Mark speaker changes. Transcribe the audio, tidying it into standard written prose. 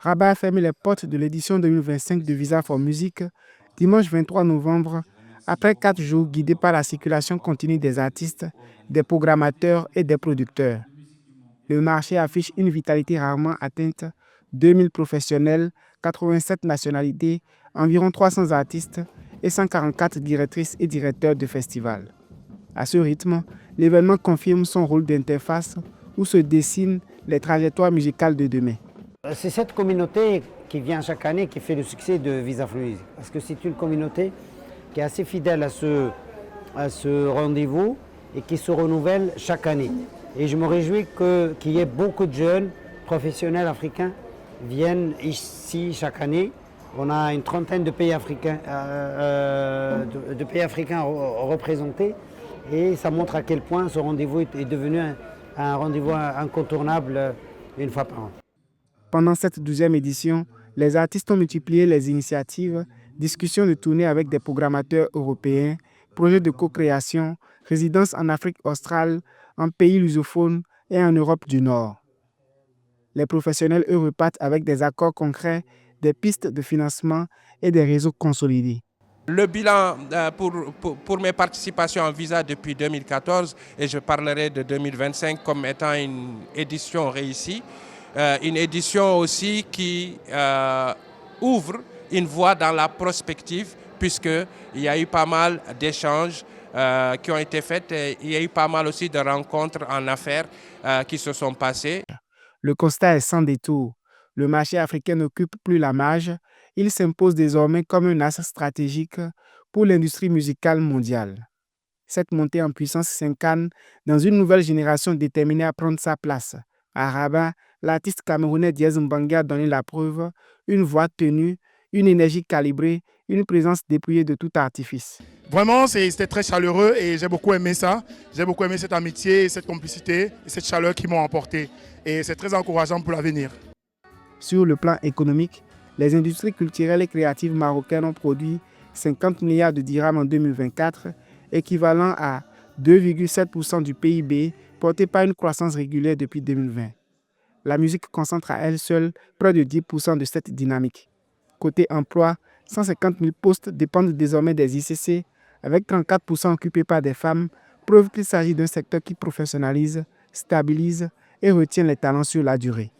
Speaker 1: Rabat a fermé les portes de l'édition 2025 de Visa for Music dimanche 23 novembre, après 4 jours guidés par la circulation continue des artistes, des programmateurs et des producteurs. Le marché affiche une vitalité rarement atteinte, 2000 professionnels, 87 nationalités, environ 300 artistes et 144 directrices et directeurs de festivals. À ce rythme, l'événement confirme son rôle d'interface où se dessinent les trajectoires musicales de demain.
Speaker 2: C'est cette communauté qui vient chaque année qui fait le succès de Visa for Music. Parce que c'est une communauté qui est assez fidèle à ce rendez-vous et qui se renouvelle chaque année. Et je me réjouis qu'il y ait beaucoup de jeunes professionnels africains qui viennent ici chaque année. On a une trentaine de pays africains, représentés et ça montre à quel point ce rendez-vous est devenu un rendez-vous incontournable une fois par an.
Speaker 1: Pendant cette 12e édition, les artistes ont multiplié les initiatives, discussions de tournée avec des programmateurs européens, projets de co-création, résidences en Afrique australe, en pays lusophones et en Europe du Nord. Les professionnels, eux, repartent avec des accords concrets, des pistes de financement et des réseaux consolidés.
Speaker 3: Le bilan pour mes participations en Visa depuis 2014, et je parlerai de 2025 comme étant une édition réussie, une édition aussi qui ouvre une voie dans la prospective, puisqu'il y a eu pas mal d'échanges qui ont été faits, et il y a eu pas mal aussi de rencontres en affaires qui se sont passées.
Speaker 1: Le constat est sans détour. Le marché africain n'occupe plus la marge. Il s'impose désormais comme un axe stratégique pour l'industrie musicale mondiale. Cette montée en puissance s'incarne dans une nouvelle génération déterminée à prendre sa place. À Rabat, l'artiste camerounais Diaz Mbangue a donné la preuve, une voix tenue, une énergie calibrée, une présence dépouillée de tout artifice.
Speaker 4: Vraiment, c'était très chaleureux et j'ai beaucoup aimé ça. J'ai beaucoup aimé cette amitié, cette complicité et cette chaleur qui m'ont emporté. Et c'est très encourageant pour l'avenir.
Speaker 1: Sur le plan économique, les industries culturelles et créatives marocaines ont produit 50 milliards de dirhams en 2024, équivalent à 2,7% du PIB, porté par une croissance régulière depuis 2020. La musique concentre à elle seule près de 10% de cette dynamique. Côté emploi, 150 000 postes dépendent désormais des ICC, avec 34% occupés par des femmes, preuve qu'il s'agit d'un secteur qui professionnalise, stabilise et retient les talents sur la durée.